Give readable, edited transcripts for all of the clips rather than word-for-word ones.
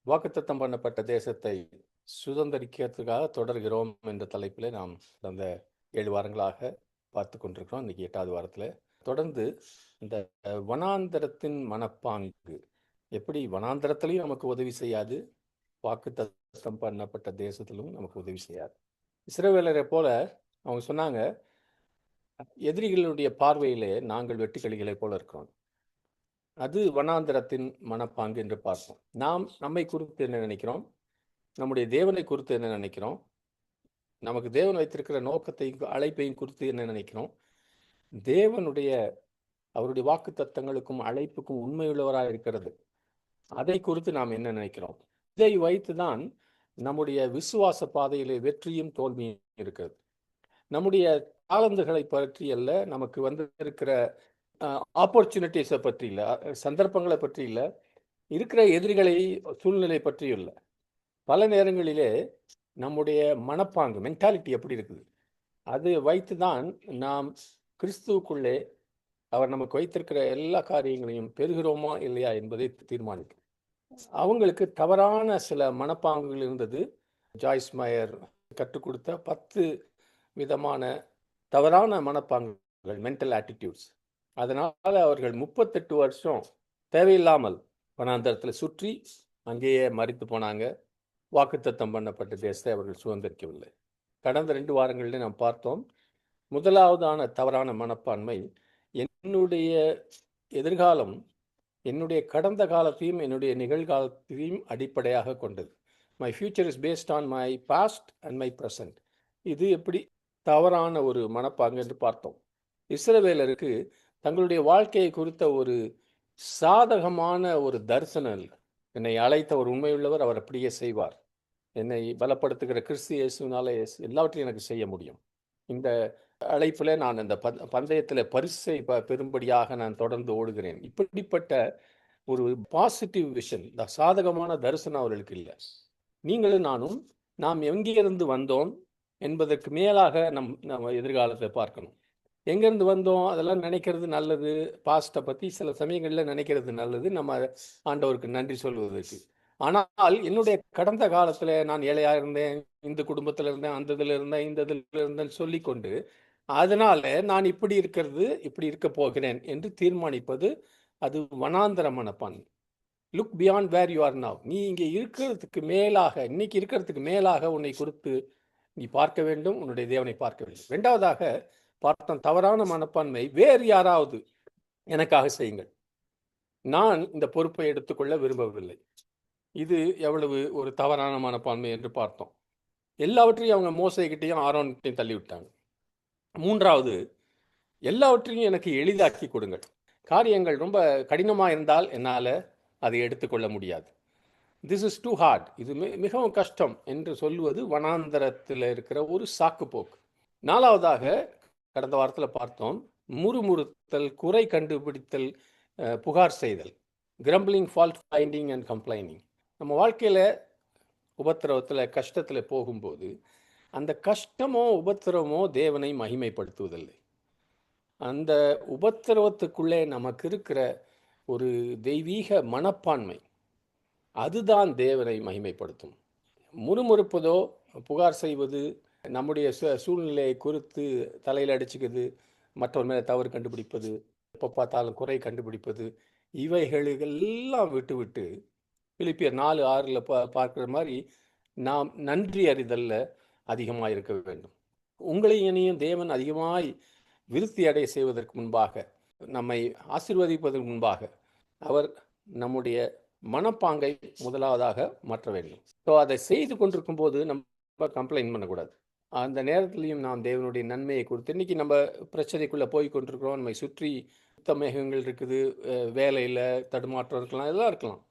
வாக்குத்தத்தம் பண்ணப்பட்ட தேசத்தை சுதந்திரிக்கிறதுக்காக தொடர்கிறோம் என்ற தலைப்பில் நாம் கடந்த 7 வாரங்களாக பார்த்து கொண்டிருக்கிறோம். இன்னைக்கு 8வது வாரத்தில் தொடர்ந்து இந்த வனாந்தரத்தின் மனப்பாங்கு எப்படி வனாந்தரத்திலையும் நமக்கு உதவி செய்யாது, வாக்குத்தத்தம் பண்ணப்பட்ட தேசத்திலும் நமக்கு உதவி செய்யாது. இஸ்ரவேலரை போல அவங்க சொன்னாங்க, எதிரிகளுடைய பார்வையிலே நாங்கள் வெட்டுக்கிளிகளை போல இருக்கிறோம். அது வனாந்தரத்தின் மனப்பாங்கு என்று பார்ப்போம். நாம் நம்மை குறித்து என்ன நினைக்கிறோம், நம்முடைய தேவனை குறித்து என்ன நினைக்கிறோம், நமக்கு தேவன் வைத்திருக்கிற நோக்கத்தையும் அழைப்பையும் குறித்து என்ன நினைக்கிறோம், தேவனுடைய அவருடைய வாக்கு தத்தங்களுக்கும் அழைப்புக்கும் உண்மையுள்ளவராக இருக்கிறது அதை குறித்து நாம் என்ன நினைக்கிறோம். இதை வைத்துதான் நம்முடைய விசுவாச பாதையிலே வெற்றியும் தோல்வியும் இருக்கிறது. நம்முடைய தாளந்துகளை பற்றி அல்ல, நமக்கு இருக்கிற ஆப்பர்ச்சுனிட்டிஸை பற்றி இல்லை, சந்தர்ப்பங்களை பற்றி இல்லை, இருக்கிற எதிரிகளை சூழ்நிலை பற்றியும் இல்லை. பல நேரங்களிலே நம்முடைய மனப்பாங்கு மென்டாலிட்டி எப்படி இருக்குது அது வைத்து தான் நாம் கிறிஸ்துவுக்குள்ளே அவர் நமக்கு வைத்திருக்கிற எல்லா காரியங்களையும் பெறுகிறோமா இல்லையா என்பதை தீர்மானிக்கும். அவங்களுக்கு தவறான சில மனப்பாங்குகள் இருந்தது. ஜாய்ஸ் மயர் கற்றுக் கொடுத்த 10 விதமான தவறான மனப்பாங்குகள், மென்டல் ஆட்டிடியூட்ஸ். அதனால் அவர்கள் 38 வருஷம் தேவையில்லாமல் வனாந்தரத்தில் சுற்றி அங்கேயே மரித்து போனாங்க. வாக்குத்தத்தம் பண்ணப்பட்ட தேசத்தை அவர்கள் சுதந்திரிக்கவில்லை. கடந்த 2 வாரங்களில் நாம் பார்த்தோம். முதலாவதான தவறான மனப்பான்மை, என்னுடைய எதிர்காலம் என்னுடைய கடந்த காலத்தையும் என்னுடைய நிகழ்காலத்தையும் அடிப்படையாக கொண்டது. My future is based on my past and my present. இது எப்படி தவறான ஒரு மனப்பாங்கு என்று பார்த்தோம். இஸ்ரவேலருக்கு தங்களுடைய வாழ்க்கையை குறித்த ஒரு சாதகமான ஒரு தரிசனம் இல்லை. என்னை அழைத்த ஒரு உண்மையுள்ளவர், அவர் அப்படியே செய்வார். என்னை பலப்படுத்துகிற கிறிஸ்து இயேசுனாலே எல்லாவற்றையும் எனக்கு செய்ய முடியும். இந்த அழைப்பில் நான் அந்த பந்தயத்தில் பரிசை பெறும்படியாக நான் தொடர்ந்து ஓடுகிறேன். இப்படிப்பட்ட ஒரு பாசிட்டிவ் விஷன், சாதகமான தரிசனம் அவர்களுக்கு இல்லை. நீங்களும் நானும் நாம் எங்கிருந்து வந்தோம் என்பதற்கு மேலாக நம்ம எதிர்காலத்தை பார்க்கணும். எங்கேருந்து வந்தோம் அதெல்லாம் நினைக்கிறது நல்லது. பாஸ்ட்டை பற்றி சில சமயங்களில் நினைக்கிறது நல்லது, நம்ம ஆண்டவருக்கு நன்றி சொல்வதற்கு. ஆனால் என்னுடைய கடந்த காலத்தில் நான் ஏழையாக இருந்தேன், இந்த குடும்பத்தில் இருந்தேன், அந்த இதில் இருந்தேன், இந்த இதில் இருந்தேன் சொல்லிக்கொண்டு அதனால நான் இப்படி இருக்க போகிறேன் என்று தீர்மானிப்பது அது வனாந்தர மனப்பான்மை. Look beyond where you are now. நீ இங்கே இருக்கிறதுக்கு மேலாக, இன்னைக்கு இருக்கிறதுக்கு மேலாக உன்னை குறித்து நீ பார்க்க வேண்டும், உன்னுடைய தேவனை பார்க்க வேண்டும். 2வதாக பார்த்தோம் தவறான மனப்பான்மை, வேறு யாராவது எனக்காக செய்யுங்கள், நான் இந்த பொறுப்பை எடுத்துக்கொள்ள விரும்பவில்லை. இது எவ்வளவு ஒரு தவறான மனப்பான்மை என்று பார்த்தோம். எல்லாவற்றையும் அவங்க மோசைக்கிட்டையும் ஆரோன்கிட்டையும் தள்ளி விட்டாங்க. 3வது, எல்லாவற்றையும் எனக்கு எளிதாக்கி கொடுங்கள். காரியங்கள் ரொம்ப கடினமாக இருந்தால் என்னால் அதை எடுத்துக்கொள்ள முடியாது. திஸ் இஸ் டூ ஹார்ட், இது மிகவும் கஷ்டம் என்று சொல்லுவது வனாந்தரத்தில் இருக்கிற ஒரு சாக்கு போக்கு. 4வதாக கடந்த வாரத்தில் பார்த்தோம், முறுமுறுத்தல், குறை கண்டுபிடித்தல், புகார் செய்தல், crumbling, fault finding and complaining. நம்ம வாழ்க்கையில் உபத்திரவத்தில் கஷ்டத்தில் போகும்போது அந்த கஷ்டமோ உபத்திரவமோ தேவனை மகிமைப்படுத்துவதில்லை. அந்த உபத்திரவத்துக்குள்ளே நமக்கு இருக்கிற ஒரு தெய்வீக மனப்பான்மை அதுதான் தேவனை மகிமைப்படுத்தும். முறுமுறுப்பதோ புகார் செய்வது, நம்முடைய சூழ்நிலையை குறித்து தலையில் அடிச்சுக்கிறது, மற்றவர் மேலே தவறு கண்டுபிடிப்பது, எப்போ பார்த்தாலும் குறை கண்டுபிடிப்பது, இவைகளெல்லாம் விட்டு பிலிப்பியர் 4:6 பார்க்குற மாதிரி நாம் நன்றி அறிதல்ல அதிகமாக இருக்க வேண்டும். உங்களையும் தேவன் அதிகமாய் விருத்தி அடைய செய்வதற்கு முன்பாக, நம்மை ஆசீர்வதிப்பதற்கு முன்பாக அவர் நம்முடைய மனப்பாங்கை முதலாவதாக மாற்ற வேண்டும். ஸோ அதை செய்து கொண்டிருக்கும் போது நம்ம கம்ப்ளைண்ட் பண்ணக்கூடாது. அந்த நேரத்திலையும் நாம் தேவனுடைய நன்மையை கொடுத்து, இன்றைக்கி நம்ம பிரச்சனைக்குள்ளே போய் கொண்டிருக்கிறோம், நம்மை சுற்றி மேகங்கள் இருக்குது, வேலையில் தடுமாற்றம் இருக்கலாம், எல்லாம் இருக்கலாம்.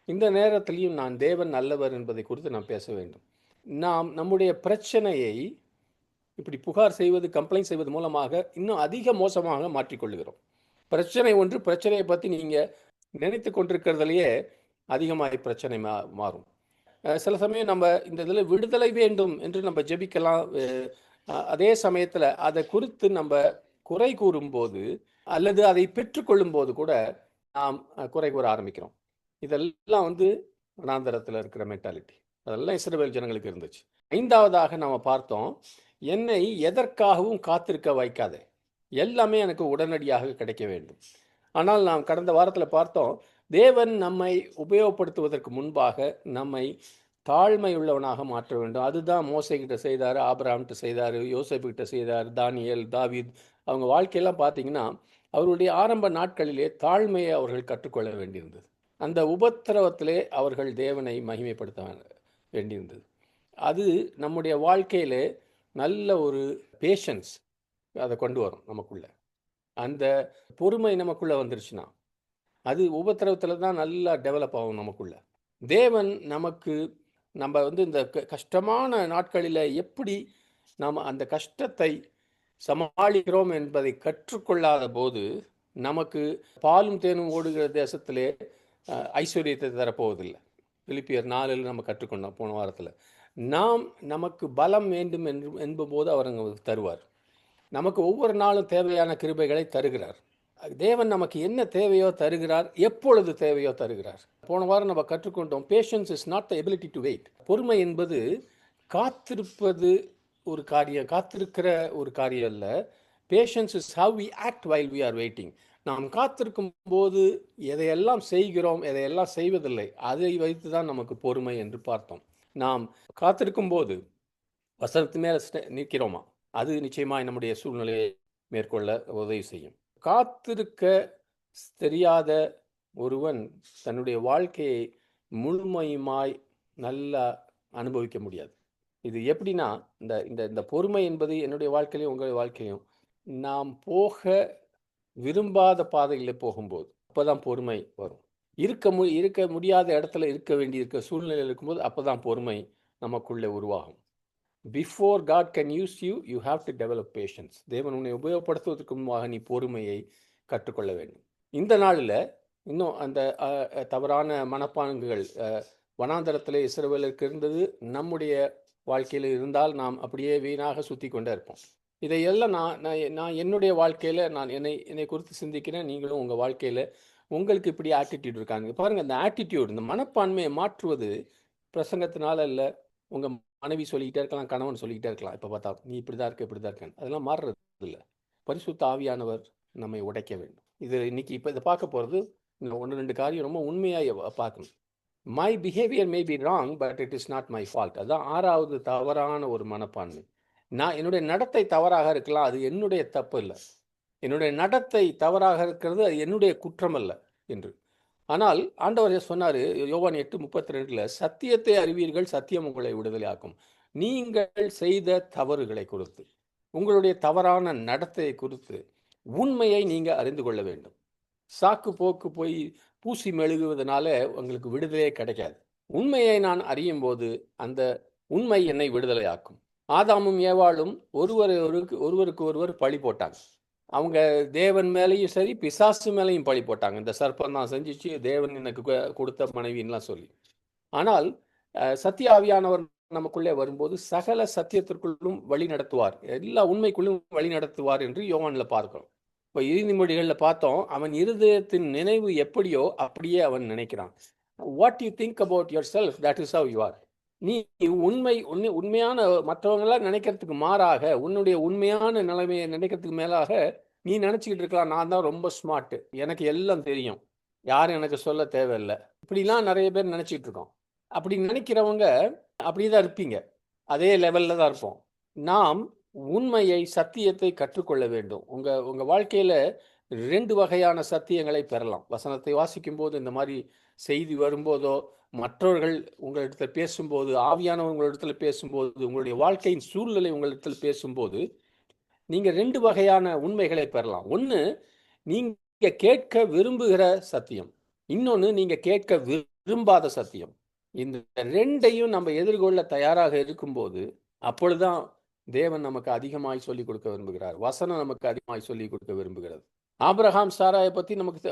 இந்த நேரத்திலையும் நான் தேவன் நல்லவர் என்பதை குறித்து நாம் பேச வேண்டும். நாம் நம்முடைய பிரச்சனையை இப்படி புகார் செய்வது, கம்ப்ளைண்ட் செய்வது மூலமாக இன்னும் அதிக மோசமாக மாற்றிக்கொள்ளுகிறோம். பிரச்சனையை பற்றி நீங்கள் நினைத்து கொண்டிருக்கிறதுலையே அதிகமாக பிரச்சனை மாறும். சில சமயம் நம்ம இந்த இதில் விடுதலை வேண்டும் என்று நம்ம ஜெபிக்கலாம். அதே சமயத்தில் அதை குறித்து நம்ம குறை கூறும்போது அல்லது அதை பெற்றுக்கொள்ளும் போது கூட நாம் குறை கூற ஆரம்பிக்கிறோம். இதெல்லாம் வனாந்தரத்தில் இருக்கிற மென்டாலிட்டி. அதெல்லாம் இஸ்ரவேல் ஜனங்களுக்கு இருந்துச்சு. 5வதாக நம்ம பார்த்தோம், என்னை எதற்காகவும் காத்திருக்க வைக்காதே, எல்லாமே எனக்கு உடனடியாக கிடைக்க வேண்டும். ஆனால் நாம் கடந்த வாரத்தில் பார்த்தோம், தேவன் நம்மை உபயோகப்படுத்துவதற்கு முன்பாக நம்மை தாழ்மை உள்ளவனாக மாற்ற வேண்டும். அதுதான் மோசைக்கிட்ட செய்தார், ஆபிரகாம்கிட்ட செய்தார், யோசேப்புக்கிட்ட செய்தார், தானியேல், தாவீத். அவங்க வாழ்க்கையெல்லாம் பார்த்தீங்கன்னா அவருடைய ஆரம்ப நாட்களிலே தாழ்மையை அவர்கள் கற்றுக்கொள்ள வேண்டியிருந்தது. அந்த உபத்திரவத்திலே அவர்கள் தேவனை மகிமைப்படுத்த வேண்டியிருந்தது. அது நம்முடைய வாழ்க்கையிலே நல்ல ஒரு பேஷன்ஸ் அதை கொண்டு வரும் நமக்குள்ள. அந்த பொறுமை நமக்குள்ள வந்துருச்சுன்னா அது உபத்திரவத்தில் தான் நல்லா டெவலப் ஆகும் நமக்குள்ள. தேவன் நமக்கு நம்ம இந்த கஷ்டமான நாட்களில் எப்படி நாம் அந்த கஷ்டத்தை சமாளிக்கிறோம் என்பதை கற்றுக்கொள்ளாத போது நமக்கு பாலும் தேனும் ஓடுகிற தேசத்திலே ஐஸ்வர்யத்தை தரப்போவதில்லை. பிலிப்பியர் 4 நம்ம கற்றுக்கொண்டோம் போன வாரத்தில். நமக்கு பலம் வேண்டும் என்பபோது அவர் தருவார். நமக்கு ஒவ்வொரு நாளும் தேவையான கிருபைகளை தருகிறார். தேவன் நமக்கு என்ன தேவையோ தருகிறார், எப்பொழுது தேவையோ தருகிறார். போன வாரம் நம்ம கற்றுக்கொண்டோம், patience is not the ability to wait. பொறுமை என்பது காத்திருப்பது ஒரு காரியம், காத்திருக்கிற ஒரு காரியம் அல்ல. Patience is how we act while we are waiting. நாம் காத்திருக்கும் போது எதையெல்லாம் செய்கிறோம், எதையெல்லாம் செய்வதில்லை, அதை வைத்து தான் நமக்கு பொறுமை என்று பார்த்தோம். நாம் காத்திருக்கும் போது வசனத்து மேலே நிற்கிறோமா, அது நிச்சயமாக நம்முடைய சூழ்நிலையை மேற்கொள்ள உதவி செய்யும். காத்திருக்க தெரியாத ஒருவன் தன்னுடைய வாழ்க்கையை முழுமையுமாய் நல்லா அனுபவிக்க முடியாது. இது எப்படின்னா, இந்த பொறுமை என்பது என்னுடைய வாழ்க்கையிலையும் உங்களுடைய வாழ்க்கையிலையும் நாம் போக விரும்பாத பாதையில் போகும்போது அப்போதான் பொறுமை வரும். இருக்க முடியாத இடத்துல இருக்க வேண்டியிருக்க சூழ்நிலையில் இருக்கும்போது அப்போதான் பொறுமை நமக்குள்ளே உருவாகும். Before God can use you, you have to develop patience. தேவன் உன்னை உபயோகப்படுத்துவதற்கு முன்பாக நீ பொறுமையை கற்றுக்கொள்ள வேண்டும். இந்த நாளில் இன்னும் அந்த தவறான மனப்பாங்குகள் வனாந்தரத்தில் இஸ்ரவேலுக்கு இருந்தது, நம்முடைய வாழ்க்கையில் இருந்தால் நாம் அப்படியே வீணாக சுற்றி கொண்டே இருப்போம். இதையெல்லாம் நான் என்னுடைய வாழ்க்கையில் நான் என்னை குறித்து சிந்திக்கிறேன். நீங்களும் உங்கள் வாழ்க்கையில் உங்களுக்கு இப்படி ஆட்டிடியூட் இருக்காங்க பாருங்கள். இந்த ஆட்டிடியூட், இந்த மனப்பான்மையை மாற்றுவது பிரசங்கத்தினால இல்லை. உங்கள் மனைவி சொல்லிக்கிட்டே இருக்கலாம், கணவன் சொல்லிக்கிட்டே இருக்கலாம், இப்போ பார்த்தா நீ இப்படி தான் இருக்க இப்படி தான் இருக்கேன், அதெல்லாம் மாறுறது இல்லை. பரிசுத்த ஆவியானவர் நம்மை உடைக்க வேண்டும். இது இன்னைக்கு இப்போ இதை பார்க்க போகிறது 1-2 காரியம் ரொம்ப உண்மையாக பார்க்கணும். My behaviour may be wrong, but it is not my fault. அதுதான் 6வது தவறான ஒரு மனப்பான்மை. என்னுடைய நடத்தை தவறாக இருக்கலாம், அது என்னுடைய தப்பு இல்லை. என்னுடைய நடத்தை தவறாக இருக்கிறது அது என்னுடைய குற்றம் அல்ல என்று. ஆனால் ஆண்டவர் சொன்னார் யோவான் 8:32, சத்தியத்தை அறிவீர்கள், சத்தியம் உங்களை விடுதலை ஆக்கும். நீங்கள் செய்த தவறுகளை குறித்து, உங்களுடைய தவறான நடத்தையை குறித்து உண்மையை நீங்கள் அறிந்து கொள்ள வேண்டும். சாக்கு போக்கு போய் பூசி மெழுகுவதனால உங்களுக்கு விடுதலையே கிடைக்காது. உண்மையை நான் அறியும் போது அந்த உண்மை என்னை விடுதலை ஆக்கும். ஆதாமும் ஏவாளும் ஒருவருக்கு ஒருவர் பழி போட்டாங்க. அவங்க தேவன் மேலேயும் சரி பிசாசு மேலேயும் பழி போட்டாங்க. இந்த சர்ப்பம் தான் செஞ்சிச்சு, தேவன் எனக்கு கொடுத்த மனைவின்லாம் சொல்லி. ஆனால் சத்திய ஆவியானவர் நமக்குள்ளே வரும்போது சகல சத்தியத்திற்குள்ளும் வழி நடத்துவார், எல்லா உண்மைக்குள்ளும் வழி நடத்துவார் என்று யோவானில் பார்க்கிறோம். இப்போ நீதிமொழிகளில் பார்த்தோம், அவன் இருதயத்தின் நினைவு எப்படியோ அப்படியே அவன் நினைக்கிறான். What you think about your self, that is how you are. நீ உண்மையான மற்றவங்களாம் நினைக்கிறதுக்கு மாறாக உன்னுடைய உண்மையான நிலைமையை நினைக்கிறதுக்கு மேலாக நீ நினச்சிக்கிட்டு இருக்கலாம், நான் தான் ரொம்ப ஸ்மார்ட்டு, எனக்கு எல்லாம் தெரியும், யாரும் எனக்கு சொல்ல தேவையில்லை, இப்படிலாம் நிறைய பேர் நினச்சிக்கிட்டு இருக்கோம். அப்படி நினைக்கிறவங்க அப்படி தான் இருப்பீங்க, அதே லெவலில் தான் இருப்போம். நாம் உண்மையை சத்தியத்தை கற்றுக்கொள்ள வேண்டும். உங்கள் வாழ்க்கையில் 2 வகையான சத்தியங்களை பெறலாம். வசனத்தை வாசிக்கும் போது, இந்த மாதிரி செய்தி வரும்போதோ, மற்றவர்கள் உங்களிடத்தில் பேசும்போது, ஆவியானவர் உங்களிடத்தில் பேசும்போது, உங்களுடைய வாழ்க்கையின் சூழ்நிலை உங்களிடத்தில் பேசும்போது நீங்கள் 2 வகையான உண்மைகளை பெறலாம். ஒன்று, நீங்கள் கேட்க விரும்புகிற சத்தியம். இன்னொன்று, நீங்கள் கேட்க விரும்பாத சத்தியம். இந்த 2ஐயும் நம்ம எதிர்கொள்ள தயாராக இருக்கும்போது அப்பொழுதுதான் தேவன் நமக்கு அதிகமாய் சொல்லிக் கொடுக்க விரும்புகிறார். வசனம் நமக்கு அதிகமாய் சொல்லிக் கொடுக்க விரும்புகிறது. ஆபிரகாம் சாராயை பற்றி நமக்கு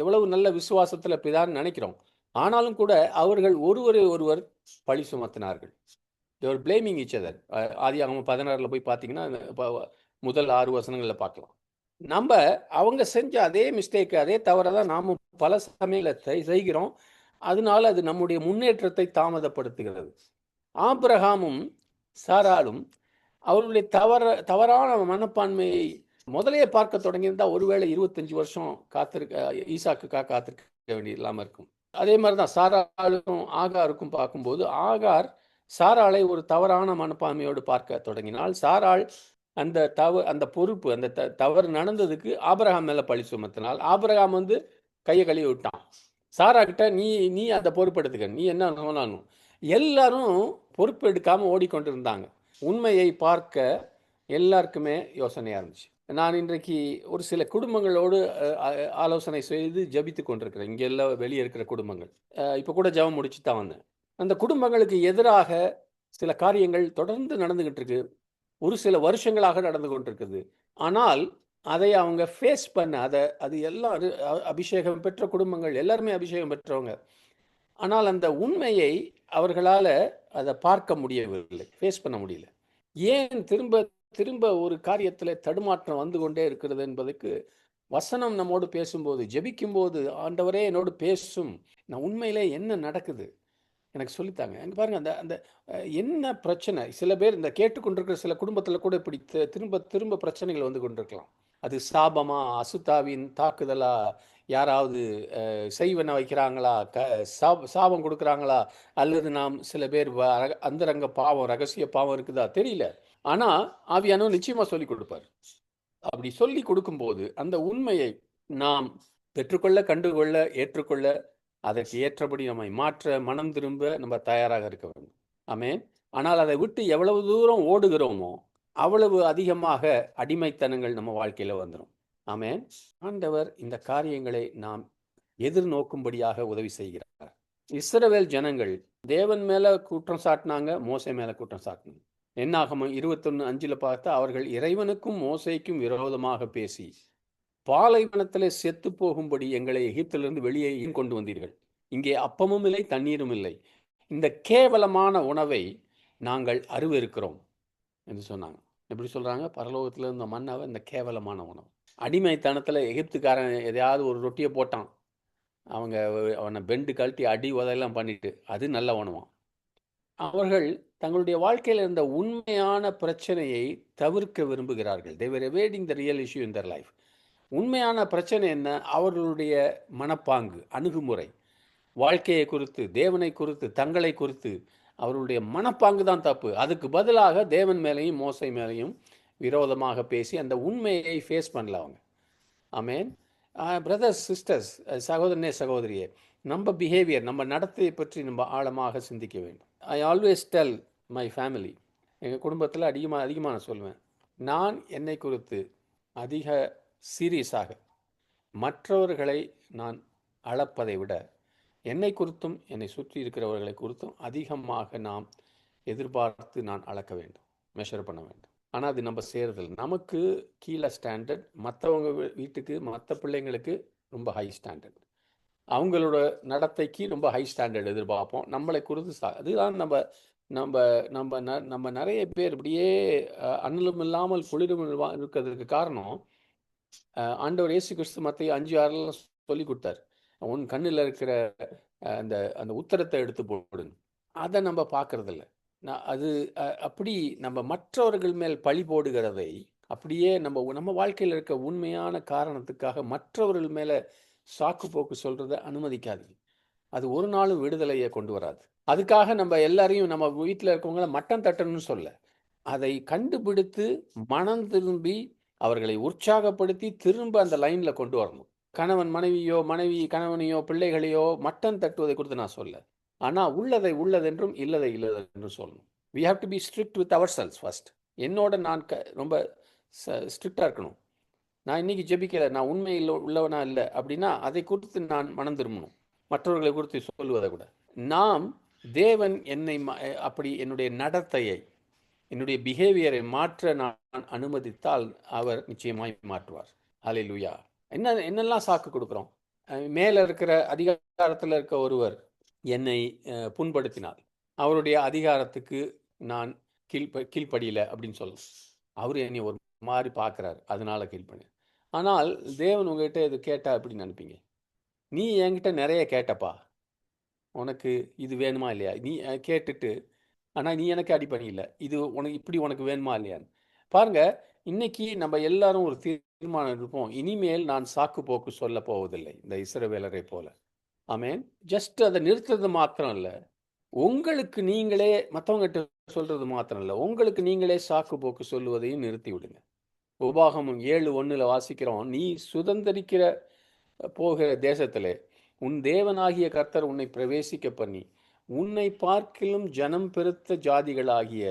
எவ்வளவு நல்ல விசுவாசத்தில் பிதான்னு நினைக்கிறோம். ஆனாலும் கூட அவர்கள் ஒருவர் பழி சுமத்தினார்கள். தேவர் பிளேமிங் ஈச் அதர். ஆதியாகமம் 16 போய் பார்த்தீங்கன்னா முதல் 6 வசனங்களில் பார்க்கலாம். அவங்க செஞ்ச அதே மிஸ்டேக்கு, அதே தவறை தான் நாமும் பல சமயங்களை செய்கிறோம். அதனால அது நம்முடைய முன்னேற்றத்தை தாமதப்படுத்துகிறது. ஆபிரகாமும் சாராளும் அவர்களுடைய தவறான மனப்பான்மையை முதலையே பார்க்க தொடங்கியிருந்தா ஒருவேளை 25 வருஷம் ஈசாக்குக்காக காத்திருக்க வேண்டிய இல்லாமல் இருக்கும். அதே மாதிரி தான் சாராளுக்கும் ஆகாருக்கும் பார்க்கும்போது, ஆகார் சாராளை ஒரு தவறான மனப்பான்மையோடு பார்க்க தொடங்கினால், சாராள் அந்த பொறுப்பு, அந்த தவறு நடந்ததுக்கு ஆபிரகாம் மேல பழி சுமத்தினால், ஆபிரகாம் கையை கழுவி விட்டான். சாரா கிட்ட நீ அந்த பொறுப்பெடுத்துக்க, நீ என்ன சொன்னாலும். எல்லாரும் பொறுப்பு எடுக்காம ஓடிக்கொண்டிருந்தாங்க. உண்மையை பார்க்க எல்லாருக்குமே யோசனையா இருந்துச்சு. நான் இன்றைக்கு ஒரு சில குடும்பங்களோடு ஆலோசனை செய்து ஜபித்து கொண்டிருக்கிறேன். இங்கே எல்லாம் வெளியே இருக்கிற குடும்பங்கள். இப்போ கூட ஜபம் முடிச்சு தான் வந்தேன். அந்த குடும்பங்களுக்கு எதிராக சில காரியங்கள் தொடர்ந்து நடந்துகிட்டு இருக்கு. ஒரு சில வருஷங்களாக நடந்து கொண்டிருக்குது. ஆனால் அதை அவங்க ஃபேஸ் பண்ண அது எல்லாம் அபிஷேகம் பெற்ற குடும்பங்கள், எல்லாருமே அபிஷேகம் பெற்றவங்க. ஆனால் அந்த உண்மையை அவர்களால் அதை பார்க்க முடியவில்லை, ஃபேஸ் பண்ண முடியல. ஏன் திரும்ப திரும்ப ஒரு காரியத்தில் தடுமாற்றம் வந்து கொண்டே இருக்கிறது என்பதற்கு வசனம் நம்மோடு பேசும்போது, ஜெபிக்கும்போது, ஆண்டவரே என்னோடு பேசும், நான் உண்மையிலே என்ன நடக்குது எனக்கு சொல்லித்தாங்க. அங்கே பாருங்கள், அந்த அந்த என்ன பிரச்சனை. சில பேர் இந்த கேட்டுக்கொண்டிருக்கிற சில குடும்பத்தில் கூட இப்படி திரும்ப திரும்ப பிரச்சனைகள் வந்து கொண்டிருக்கலாம். அது சாபமா, அசுத்தாவின் தாக்குதலா, யாராவது செய்வன வைக்கிறாங்களா, சாபம் கொடுக்குறாங்களா, அல்லது நாம் சில பேர் அந்தரங்க பாவம், ரகசிய பாவம் இருக்குதா தெரியல. ஆனால் ஆவியானவர் நிச்சயமாக சொல்லி கொடுப்பார். அப்படி சொல்லி கொடுக்கும்போது அந்த உண்மையை நாம் பெற்றுக்கொள்ள, கண்டுகொள்ள, ஏற்றுக்கொள்ள, அதற்கு ஏற்றபடி நம்மை மாற்ற, மனம் திரும்ப நம்ம தயாராக இருக்க வேண்டும். ஆமென். ஆனால் அதை விட்டு எவ்வளவு தூரம் ஓடுகிறோமோ அவ்வளவு அதிகமாக அடிமைத்தனங்கள் நம்ம வாழ்க்கையில் வந்துடும். ஆமென். ஆண்டவர் இந்த காரியங்களை நாம் எதிர்நோக்கும்படியாக உதவி செய்கிறார். இஸ்ரவேல் ஜனங்கள் தேவன் மேல குற்றம் சாட்டினாங்க, மோசே மேல குற்றம் சாட்டினாங்க. என்னாகமம் 21:5 பார்த்தா, அவர்கள் இறைவனுக்கும் மோசேக்கும் விரோதமாக பேசி பாலைவனத்திலே செத்து போகும்படி எங்களை எகிப்திலிருந்து வெளியே கொண்டு வந்தீர்கள். இங்கே அப்பமும் இல்லை, தண்ணீரும் இல்லை. இந்த கேவலமான உணவை நாங்கள் அருவருக்கிறோம் என்று சொன்னாங்க. எப்படி சொல்றாங்க? பரலோகத்தில் இருந்த மன்னாவை இந்த கேவலமான உணவு. அடிமைத்தனத்தில் எகிப்துக்காரன் எதையாவது ஒரு ரொட்டியை போட்டான், அவங்க அவனை பெண்டு கழட்டி அடி உதையெல்லாம் பண்ணிட்டு, அது நல்ல உணவாம். அவர்கள் தங்களுடைய வாழ்க்கையில் இருந்த உண்மையான பிரச்சனையை தவிர்க்க விரும்புகிறார்கள். they were evading the real issue in their life. உண்மையான பிரச்சனை என்ன? அவர்களுடைய மனப்பாங்கு, அணுகுமுறை, வாழ்க்கையை குறித்து, தேவனை குறித்து, தங்களை குறித்து அவர்களுடைய மனப்பாங்கு தான் தப்பு. அதுக்கு பதிலாக தேவன் மேலேயும் மோசை மேலேயும் விரோதமாக பேசி அந்த உண்மையை ஃபேஸ் பண்ணல அவங்க. ஆமேன். பிரதர்ஸ், சிஸ்டர்ஸ், சகோதரனே சகோதரியே, நம்ம பிஹேவியர், நம்ம நடத்தையை பற்றி நம்ம ஆழமாக சிந்திக்க வேண்டும். I always tell my family, எங்கள் குடும்பத்தில் அதிகமாக நான் சொல்லுவேன், நான் என்னை குறித்து அதிக சீரியஸாக மற்றவர்களை நான் அளப்பதை விட என்னை குறித்தும் என்னை சுற்றி இருக்கிறவர்களை குறித்தும் அதிகமாக நாம் எதிர்பார்த்து நான் அளக்க வேண்டும், மெஷர் பண்ண வேண்டும். ஆனால் அது நம்ம செய்கிறதில்ல. நமக்கு கீழே ஸ்டாண்டர்ட், மற்றவங்க வீட்டுக்கு, மற்ற பிள்ளைங்களுக்கு ரொம்ப ஹை ஸ்டாண்டர்ட், அவங்களோட நடத்தைக்கு ரொம்ப ஹை ஸ்டாண்டர்ட் எதிர்பார்ப்போம். நம்மளை குறித்து அதுதான் நம்ம நம்ம நம்ம நம்ம நிறைய பேர் இப்படியே அனலும் இல்லாமல் குளிரும் இருக்கிறதுக்கு காரணம், ஆண்டவர் இயேசு கிறிஸ்து மத்திய 5:6 சொல்லி கொடுத்தார். உன் கண்ணில் இருக்கிற அந்த அந்த உத்தரத்தை எடுத்து போடுங்க. அதை நம்ம பார்க்கறதில்ல. அது அப்படி நம்ம மற்றவர்கள் மேல் பழி போடுகிறதை அப்படியே நம்ம வாழ்க்கையில் இருக்க உண்மையான காரணத்துக்காக மற்றவர்கள் மேலே சாக்கு போக்கு சொல்கிறத அனுமதிக்காதீங்க. அது ஒரு நாளும் விடுதலையை கொண்டு வராது. அதுக்காக நம்ம எல்லாரையும், நம்ம வீட்டில் இருக்கவங்கள மட்டம் தட்டணும்னு சொல்ல, அதை கண்டுபிடித்து மனம் திரும்பி அவர்களை உற்சாகப்படுத்தி திரும்ப அந்த லைனில் கொண்டு வரணும். கணவன் மனைவியோ, மனைவி கணவனையோ, பிள்ளைகளையோ மட்டம் தட்டுவதை குறித்து நான் சொல்ல, ஆனால் உள்ளதை உள்ளதென்றும் இல்லதை இல்லதென்றும் சொல்லணும். we have to be strict with ourselves first. என்னோட நான் ரொம்ப ஸ்ட்ரிக்டாக இருக்கணும். நான் இன்னைக்கு ஜெபிக்கலை, நான் உண்மையில் உள்ளவனா இல்லை அப்படின்னா அதை குறித்து நான் மனம் திரும்பணும். மற்றவர்களை குறித்து சொல்லுவதை கூட நாம் தேவன் என்னை அப்படி என்னுடைய நடத்தையை, என்னுடைய பிஹேவியரை மாற்ற நான் அனுமதித்தால் அவர் நிச்சயமாய் மாற்றுவார். ஹல்லேலூயா. என்னெல்லாம் சாக்கு கொடுக்குறோம்? மேலே இருக்கிற அதிகாரத்தில் இருக்க ஒருவர் என்னை புண்படுத்தினார், அவருடைய அதிகாரத்துக்கு நான் கீழ்ப்படியலை அப்படின்னு சொல்லலாம். அவர் என்னை ஒரு மாதிரி பார்க்குறாரு, அதனால கீழ்ப்படி. ஆனால் தேவன் உங்ககிட்ட இது கேட்டா எப்படி நினைப்பீங்க? நீ என்கிட்ட நிறைய கேட்டப்பா, உனக்கு இது வேணுமா இல்லையா, நீ கேட்டுட்டு ஆனால் நீ எனக்கு அடிப்பணியில்லை, இது உனக்கு இப்படி உனக்கு வேணுமா இல்லையான்னு பாருங்க. இன்னைக்கு நம்ம எல்லாரும் ஒரு தீர்மானம் இருப்போம், இனிமேல் நான் சாக்கு போக்கு சொல்ல போவதில்லை இந்த இஸ்ரவேலரை போல. ஆமேன். ஜஸ்ட் அதை நிறுத்துறது மாத்திரம் இல்லை, உங்களுக்கு நீங்களே மற்றவங்ககிட்ட சொல்றது மாத்திரம் இல்லை, உங்களுக்கு நீங்களே சாக்கு போக்கு சொல்லுவதையும் நிறுத்தி விடுங்க. உபாகமம் 7:1 வாசிக்கிறோம், நீ சுதந்திரிக்கிற போகிற தேசத்திலே உன் தேவனாகிய கர்த்தர் உன்னை பிரவேசிக்க பண்ணி உன்னை பார்க்கிலும் ஜனம் பெருத்த ஜாதிகளாகிய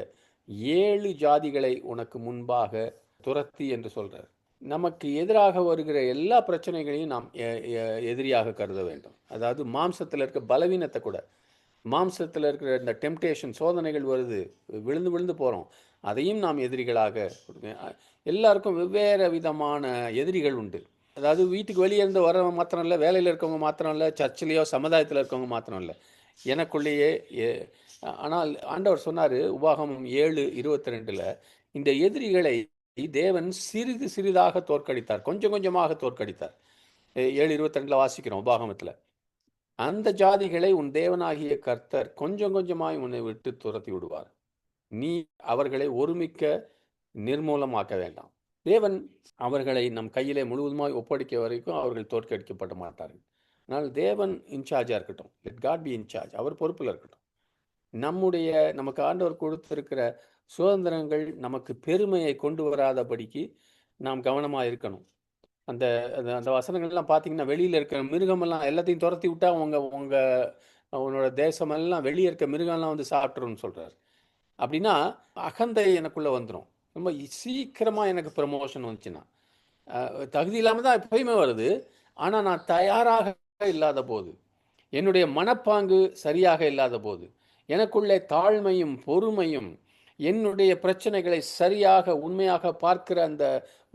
7 ஜாதிகளை உனக்கு முன்பாக துரத்தி என்று சொல்றார். நமக்கு எதிராக வருகிற எல்லா பிரச்சனைகளையும் நாம் எதிரியாக கருத வேண்டும். அதாவது மாம்சத்தில் இருக்க பலவீனத்தை கூட, மாம்சத்தில் இருக்கிற இந்த டெம்டேஷன் சோதனைகள் வருது, விழுந்து விழுந்து போகிறோம், அதையும் நாம் எதிரிகளாக. எல்லாருக்கும் வெவ்வேறு விதமான எதிரிகள் உண்டு. அதாவது வீட்டுக்கு வெளியே இருந்து வரவங்க மாத்திரம் இல்லை, வேலையில் இருக்கவங்க மாத்திரம் இல்லை, சர்ச்சிலேயோ சமுதாயத்தில் இருக்கவங்க மாத்திரம் இல்லை, எனக்குள்ளேயே. ஆனால் ஆண்டவர் சொன்னார் உபாகமம் 7:22, இந்த எதிரிகளை தேவன் சிறிது சிறிதாக தோற்கடித்தார், கொஞ்சம் கொஞ்சமாக தோற்கடித்தார். 7:22 வாசிக்கிறோம் உபாகமத்தில். அந்த ஜாதிகளை உன் தேவனாகிய கர்த்தர் கொஞ்சம் கொஞ்சமாய் உன்னை விட்டு துரத்தி விடுவார், நீ அவர்களை ஒருமிக்க நிர்மூலமாக்க வேண்டாம். தேவன் அவர்களை நம் கையிலே முழுவதுமாய் ஒப்படைக்க வரைக்கும் அவர்கள் தோற்கடிக்கப்பட மாட்டார்கள். ஆனால் தேவன் இன்சார்ஜாக இருக்கட்டும், லெட் காட் பி இன்சார்ஜ், அவர் பொறுப்பில் இருக்கட்டும். நமக்கு ஆண்டவர் கொடுத்திருக்கிற சுதந்திரங்கள் நமக்கு பெருமையை கொண்டு வராதபடிக்கு நாம் கவனமாக இருக்கணும். அந்த அந்த வசனங்கள்லாம் பார்த்தீங்கன்னா, வெளியில் இருக்கிற மிருகமெல்லாம் எல்லாத்தையும் துரத்தி விட்டா உன்னோட தேசமெல்லாம் வெளியே இருக்க மிருகம்லாம் வந்து சாப்பிட்ருன்னு சொல்கிறார். அப்படின்னா அகந்தை எனக்குள்ளே வந்துடும். ரொம்ப சீக்கிரமாக எனக்கு ப்ரமோஷன் வந்துச்சுன்னா, தகுதி இல்லாமல் தான் எப்பயுமே வருது. ஆனால் நான் தயாராக இல்லாத போது, என்னுடைய மனப்பாங்கு சரியாக இல்லாத போது, எனக்குள்ளே தாழ்மையும் பொறுமையும் என்னுடைய பிரச்சனைகளை சரியாக உண்மையாக பார்க்கிற அந்த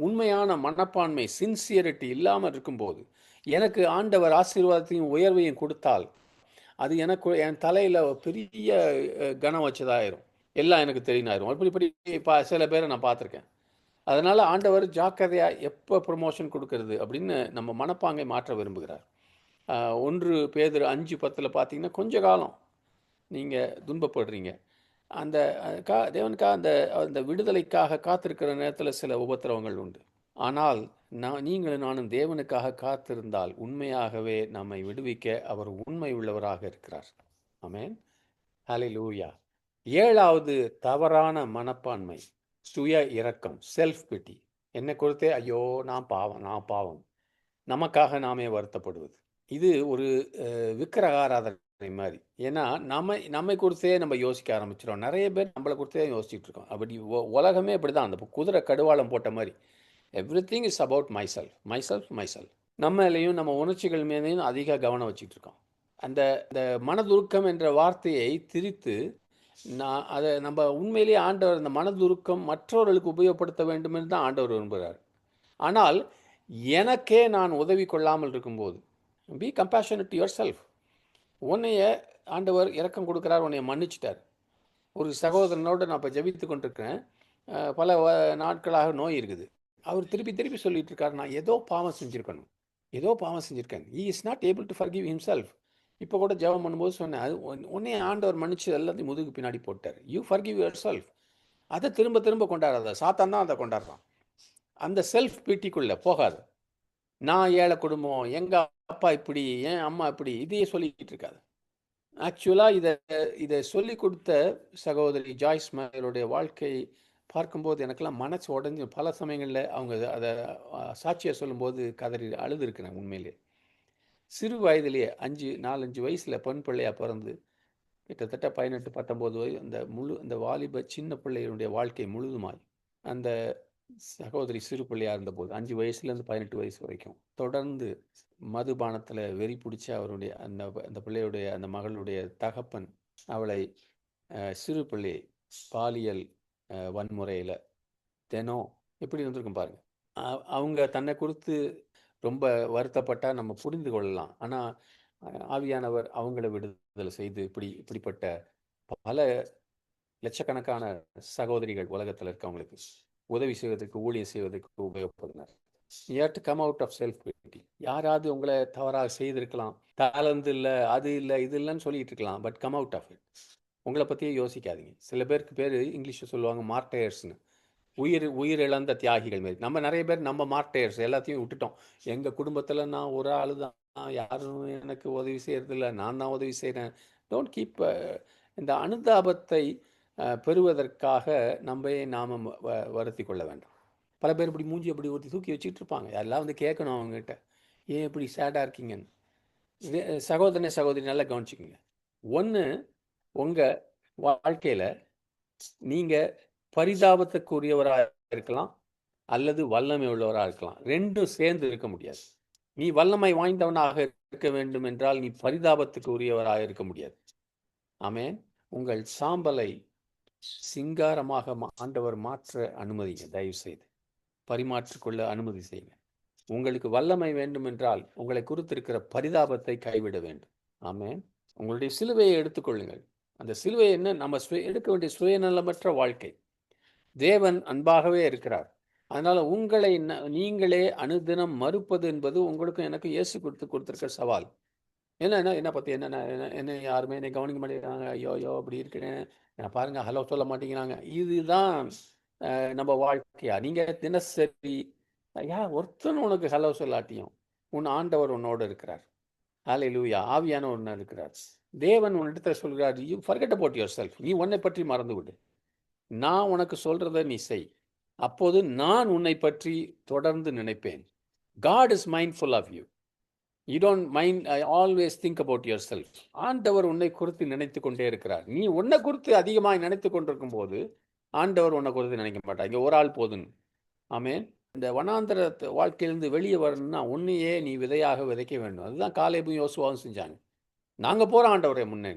உண்மையான மனப்பான்மை சின்சியரிட்டி இல்லாமல் இருக்கும்போது, எனக்கு ஆண்டவர் ஆசீர்வாதத்தையும் உயர்வையும் கொடுத்தால் அது எனக்கு என் தலையில் பெரிய கனம் வச்சதாயிரும், எல்லாம் எனக்கு தெரியினாயிரும். இப்படி சில பேரை நான் பார்த்துருக்கேன். அதனால் ஆண்டவர் ஜாக்கிரதையாக எப்போ ப்ரொமோஷன் கொடுக்கறது அப்படின்னு நம்ம மனப்பாங்கை மாற்ற விரும்புகிறார். 1 பேதுரு 5:10 பார்த்தீங்கன்னா, கொஞ்ச காலம் நீங்கள் துன்பப்படுறீங்க, அந்த தேவனுக்காக அந்த விடுதலைக்காக காத்திருக்கிற நேரத்தில் சில உபத்திரவங்கள் உண்டு. ஆனால் நீங்களும் நானும் தேவனுக்காக காத்திருந்தால் உண்மையாகவே நம்மை விடுவிக்க அவர் உண்மை உள்ளவராக இருக்கிறார். ஆமென். ஹல்லேலூயா. 7வது தவறான மனப்பான்மை, சுய இரக்கம், செல்ஃப் பிட்டி. என்னை குறித்தே ஐயோ நான் பாவம், நமக்காக நாமே வருத்தப்படுவது. இது ஒரு விக்கிரக ஆராதனை மாதிரி. ஏன்னா நம்மை குறித்தே நம்ம யோசிக்க ஆரம்பிச்சிடும். நிறைய பேர் நம்மளை குறித்தே யோசிச்சுட்டு இருக்கோம். அப்படி உலகமே அப்படி தான், அந்த குதிரை கடுவாளம் போட்ட மாதிரி. Everything is about myself. நம்மளையும் நம்ம உணர்ச்சிகள் மேலேயும் அதிக கவனம் வச்சுட்டு இருக்கோம். அந்த மனதுருக்கம் என்ற வார்த்தையை திரித்து அதை நம்ம உண்மையிலேயே ஆண்டவர் அந்த மனதுருக்கம் மற்றவர்களுக்கு உபயோகப்படுத்த வேண்டும் என்று தான் ஆண்டவர் விரும்புகிறார். ஆனால் எனக்கே நான் உதவி கொள்ளாமல் இருக்கும்போது, be compassionate to yourself. உன்னைய ஆண்டவர் இரக்கம் கொடுக்குறார், உன்னைய மன்னிச்சிட்டார். ஒரு சகோதரனோடு நான் இப்போ ஜெபித்து கொண்டிருக்கிறேன், பல நாட்களாக நோய் இருக்குது. அவர் திருப்பி சொல்லிட்டு இருக்கார், நான் ஏதோ பாவம் செஞ்சுருக்கேன். He is not able to forgive himself. இப்போ கூட ஜெபம் பண்ணும்போது சொன்னேன், அது உன்னே ஆண்டவர் மன்னிச்சு எல்லாத்தையும் முதுகு பின்னாடி போட்டார். You forgive your self. அதை திரும்ப கொண்டாடாத, சாத்தான் தான் அதை கொண்டாடுறான். அந்த செல்ஃப் பீட்டிக்குள்ளே போகாது. நான் ஏழை குடும்பம், எங்கள் அப்பா இப்படி, என் அம்மா இப்படி, இதையே சொல்லிக்கிட்டு இருக்காது. ஆக்சுவலாக இதை சொல்லி கொடுத்த சகோதரி ஜாய்ஸ் மேயருடைய வாழ்க்கை பார்க்கும்போது எனக்கெல்லாம் மனசு உடஞ்சி, பல சமயங்களில் அவங்க அதை சாட்சியை சொல்லும்போது கதறி அழுதுருக்கிறேன். உண்மையிலே சிறு வயதிலேயே 4-5 வயசில் பெண் பிள்ளையாக பிறந்து கிட்டத்தட்ட 18-19 வயது அந்த வாலிப சின்ன பிள்ளைகளுடைய வாழ்க்கை முழுதுமாய் அந்த சகோதரி சிறு பிள்ளையாக இருந்தபோது 5 வயசுலேருந்து 18 வயசு வரைக்கும் தொடர்ந்து மதுபானத்தில் வெறி பிடிச்ச அவருடைய அந்த பிள்ளையுடைய அந்த மகளுடைய தகப்பன் அவளை சிறு பிள்ளை பாலியல் வன்முறையில் தினம் எப்படி இருந்திருக்கும் பாருங்க. அவங்க தன்னை குறித்து ரொம்ப வருத்தப்பட்டால் நம்ம புரிந்து கொள்ளலாம். ஆனால் ஆவியானவர் அவங்கள விடுதலை செய்து இப்படிப்பட்ட பல லட்சக்கணக்கான சகோதரிகள் உலகத்தில் இருக்கவங்களுக்கு உதவி செய்வதற்கு, ஊழியம் செய்வதற்கு உபயோகப்படுத்தினார். You have to come out of self pity. யாராவது உங்களை தவறாக செய்திருக்கலாம், டேலண்ட் இல்லை, அது இல்லை, இது இல்லைன்னு சொல்லிட்டு இருக்கலாம், but come out of it. உங்களை பற்றியே யோசிக்காதீங்க. சில பேருக்கு பேர் இங்கிலீஷில் சொல்லுவாங்க மார்டையர்ஸ்னு, உயிர் இழந்த தியாகிகள் மாரி. நம்ம நிறைய பேர் நம்ம மார்டையர்ஸ் எல்லாத்தையும் விட்டுட்டோம். எங்கள் குடும்பத்தில் நான் ஒரு ஆள் தான், யாரும் எனக்கு உதவி செய்கிறதில்ல, நான் தான் உதவி செய்கிறேன். டோன்ட் கீப் இந்த அனுதாபத்தை பெறுவதற்காக நாம் வருத்தி கொள்ள வேண்டாம். பல பேர் இப்படி மூஞ்சி அப்படி ஒருத்தி தூக்கி வச்சுட்டு இருப்பாங்க. எல்லாம் வந்து கேட்கணும் அவங்ககிட்ட, ஏன் இப்படி சேடாக இருக்கீங்கன்னு. சகோதரனே சகோதரி நல்லா கவனிச்சுக்கோங்க. ஒன்று, உங்கள் வாழ்க்கையில் நீங்கள் பரிதாபத்துக்குரியவராக இருக்கலாம் அல்லது வல்லமை உள்ளவராக இருக்கலாம். ரெண்டும் சேர்ந்து இருக்க முடியாது. நீ வல்லமை வாய்ந்தவனாக இருக்க வேண்டும் என்றால் நீ பரிதாபத்துக்கு உரியவராக இருக்க முடியாது. ஆமென். உங்கள் சாம்பலை சிங்காரமாக ஆண்டவர் மாற்ற அனுமதிங்க. தயவு செய்து பரிமாற்றிக்கொள்ள அனுமதி செய்யுங்க. உங்களுக்கு வல்லமை வேண்டும் என்றால் உங்களை குறித்திருக்கிற பரிதாபத்தை கைவிட வேண்டும். ஆமென். உங்களுடைய சிலுவையை எடுத்துக்கொள்ளுங்கள். அந்த சிலுவை என்ன? நம்ம எடுக்க வேண்டிய சுயநலமற்ற வாழ்க்கை. தேவன் அன்பாகவே இருக்கிறார். அதனால் உங்களை நீங்களே அனுதினம் மறுப்பது என்பது உங்களுக்கும் எனக்கும் இயேசு கொடுத்துருக்க சவால். என்ன பற்றி என்ன யாருமே என்னை கவனிக்க மாட்டேங்கிறாங்க, ஐயோ அப்படி இருக்கிறேன், நான் பாருங்கள் ஹலோ சொல்ல மாட்டேங்கிறாங்க. இதுதான் நம்ம வாழ்க்கையா? நீங்கள் தினசரி ஒருத்தன் உனக்கு ஹலோ சொல்லாட்டியும் உன் ஆண்டவர் உன்னோடு இருக்கிறார். ஹல்லேலூயா. ஆவியான ஒன்று இருக்கிறார். தேவன் உன்னிடத்தில் சொல்கிறார், you forget about your self. நீ உன்னை பற்றி மறந்து விடு, நான் உனக்கு சொல்கிறத நீ செய், அப்போது நான் உன்னை பற்றி தொடர்ந்து நினைப்பேன். God is mindful of you. You don't mind, I always think about yourself. ஆண்டவர் உன்னை குறித்து நினைத்து கொண்டே இருக்கிறார். நீ உன்னை குறித்து அதிகமாக நினைத்து கொண்டிருக்கும் போது ஆண்டவர் உன்னை குறித்து நினைக்க மாட்டார். இங்கே ஒரு ஆள் போதுன்னு. ஆமென். இந்த வனாந்தர வாழ்க்கையிலிருந்து வெளியே வரணும்னா உன்னையே நீ விதையாக விதைக்க வேண்டும். அதுதான் காலேபும் யோசுவாவும் செஞ்சாங்க. நாங்கள் போகிற ஆண்டவரே முன்னே,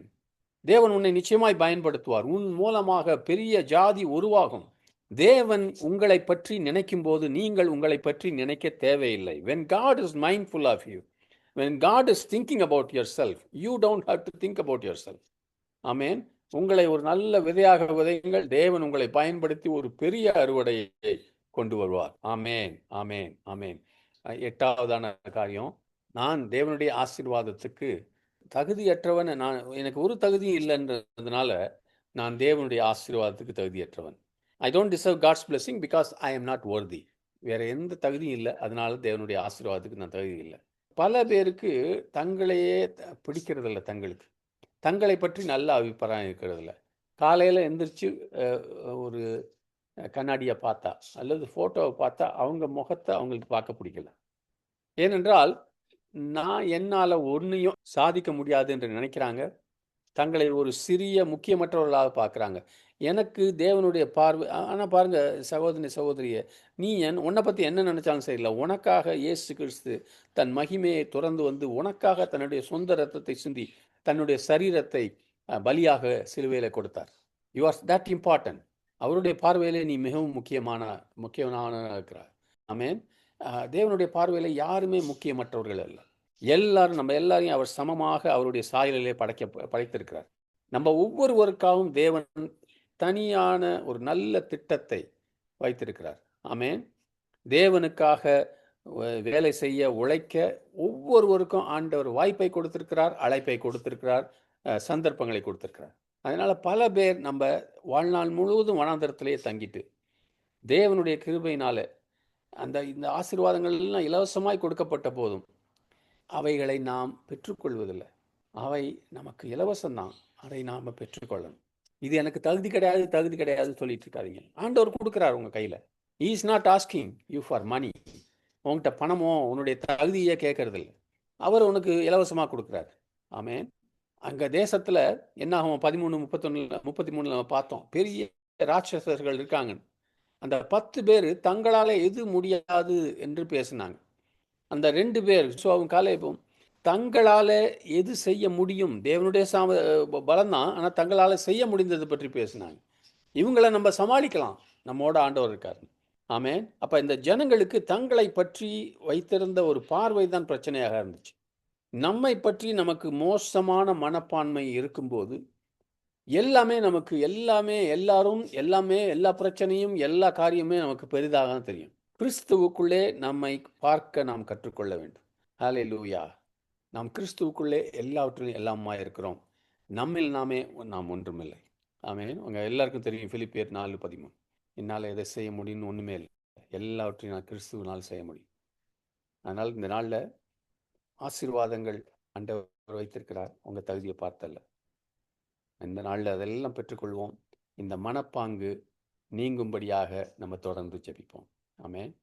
தேவன் உன்னை நிச்சயமாய் பயன்படுத்துவார். உன் மூலமாக பெரிய ஜாதி உருவாகும். தேவன் உங்களை பற்றி நினைக்கும் போது நீங்கள் உங்களை பற்றி நினைக்க தேவையில்லை. When God is mindful of you, when God is thinking about yourself, you don't have to think about yourself. ஆமென். உங்களை ஒரு நல்ல விதையாக விதையுங்கள். தேவன் உங்களை பயன்படுத்தி ஒரு பெரிய அறுவடையை கொண்டு வருவார். ஆமென், ஆமென், ஆமென். 8ஆவதான காரியம், நான் தேவனுடைய ஆசீர்வாதத்துக்கு தகுதியற்றவன். எனக்கு ஒரு தகுதியும் இல்லைன்றதுனால நான் தேவனுடைய ஆசீர்வாதத்துக்கு தகுதியற்றவன். I don't deserve God's blessing because I am not worthy. வேறு எந்த தகுதியும் இல்லை, அதனால தேவனுடைய ஆசீர்வாதத்துக்கு நான் தகுதி இல்லை. பல பேருக்கு தங்களையே பிடிக்கிறதில்ல, தங்களை பற்றி நல்ல அபிப்பிராயம் இருக்கிறதில்ல. காலையில் எந்திரிச்சு ஒரு கண்ணாடியை பார்த்தா அல்லது ஃபோட்டோவை பார்த்தா அவங்க முகத்தை அவங்களுக்கு பார்க்க பிடிக்கல. ஏனென்றால் என்னால் ஒன்றையும் சாதிக்க முடியாது என்று நினைக்கிறாங்க. தங்களை ஒரு சிறிய முக்கியமற்றவர்களாக பார்க்குறாங்க. எனக்கு தேவனுடைய பார்வை. ஆனால் பாருங்கள் சகோதரியே, நீ உன்னை பற்றி என்ன நினச்சாலும் சரியில்லை, உனக்காக இயேசு கிறிஸ்து தன் மகிமையை துறந்து வந்து உனக்காக தன்னுடைய சொந்த இரத்தத்தை சிந்தி தன்னுடைய சரீரத்தை பலியாக சிலுவையில் கொடுத்தார். You are that important. அவருடைய பார்வையிலே நீ மிகவும் முக்கியமான இருக்கிறார். ஆமென். தேவனுடைய பார்வையில் யாருமே முக்கியமற்றவர்கள் அல்ல. நம்ம எல்லாரையும் அவர் சமமாக அவருடைய சாயலிலே படைத்திருக்கிறார். நம்ம ஒவ்வொருவருக்காகவும் தேவன் தனியான ஒரு நல்ல திட்டத்தை வைத்திருக்கிறார். ஆமென். தேவனுக்காக வேலை செய்ய உழைக்க ஒவ்வொருவருக்கும் ஆண்டவர் வாய்ப்பை கொடுத்திருக்கிறார், அழைப்பை கொடுத்திருக்கிறார், சந்தர்ப்பங்களை கொடுத்திருக்கிறார். அதனால் பல பேர் நம்ம வாழ்நாள் முழுவதும் வனாந்தரத்திலேயே தங்கிட்டு தேவனுடைய கிருபையினால இந்த ஆசீர்வாதங்கள் எல்லாம் இலவசமாய் கொடுக்கப்பட்ட போதும் அவைகளை நாம் பெற்றுக்கொள்வதில்லை. அவை நமக்கு இலவசம்தான், அதை நாம் பெற்றுக்கொள்ளணும். இது எனக்கு தகுதி கிடையாது சொல்லிட்டு இருக்காதீங்க. ஆண்டவர் கொடுக்குறார் உங்கள் கையில். He is not asking you for money. உங்கள்கிட்ட பணமோ உன்னுடைய தகுதியே கேட்கறதில்லை. அவர் உனக்கு இலவசமாக கொடுக்குறாரு. ஆமென். அங்கே தேசத்தில் என்னாகும், 13:33 பார்த்தோம், பெரிய ராட்சசர்கள் இருக்காங்க. அந்த 10 பேர் தங்களால் எது முடியாது என்று பேசினாங்க. அந்த 2 பேர் யோசுவாவும் காலேபும் தங்களால் எது செய்ய முடியும், தேவனுடைய பலம்தான், ஆனால் தங்களால் செய்ய முடிந்தது பற்றி பேசினாங்க. இவங்களை நம்ம சமாளிக்கலாம், நம்மோட ஆண்டவர் இருக்கார். ஆமென். அப்போ இந்த ஜனங்களுக்கு தங்களை பற்றி வைத்திருந்த ஒரு பார்வை தான் பிரச்சனையாக இருந்துச்சு. நம்மை பற்றி நமக்கு மோசமான மனப்பான்மை இருக்கும்போது எல்லாரும் எல்லாமே எல்லா பிரச்சனையும் எல்லா காரியமே நமக்கு பெரிதாக தான் தெரியும். கிறிஸ்துவுக்குள்ளே நம்மை பார்க்க நாம் கற்றுக்கொள்ள வேண்டும். ஹalleluya. நாம் கிறிஸ்துவுக்குள்ளே எல்லாவற்றிலும் எல்லாமாய் இருக்கிறோம். நம்மில் நாம் ஒன்றுமில்லை. ஆமென். உங்க எல்லாருக்கும் தெரியும் பிலிப்பியர் 4:13. என்னால் எதை செய்ய முடியும்னு ஒன்றுமே இல்லை, எல்லாவற்றையும் நான் கிறிஸ்துவினால் செய்ய முடியும். அதனால் இந்த நாளில் ஆசீர்வாதங்கள் ஆண்டவர் வைத்திருக்கிறார், உங்கள் தகுதியை பார்த்தல்ல. இந்த நாளில் அதெல்லாம் பெற்றுக்கொள்வோம். இந்த மனப்பாங்கு நீங்கும்படியாக நம்ம தொடர்ந்து ஜெபிப்போம். ஆமென்.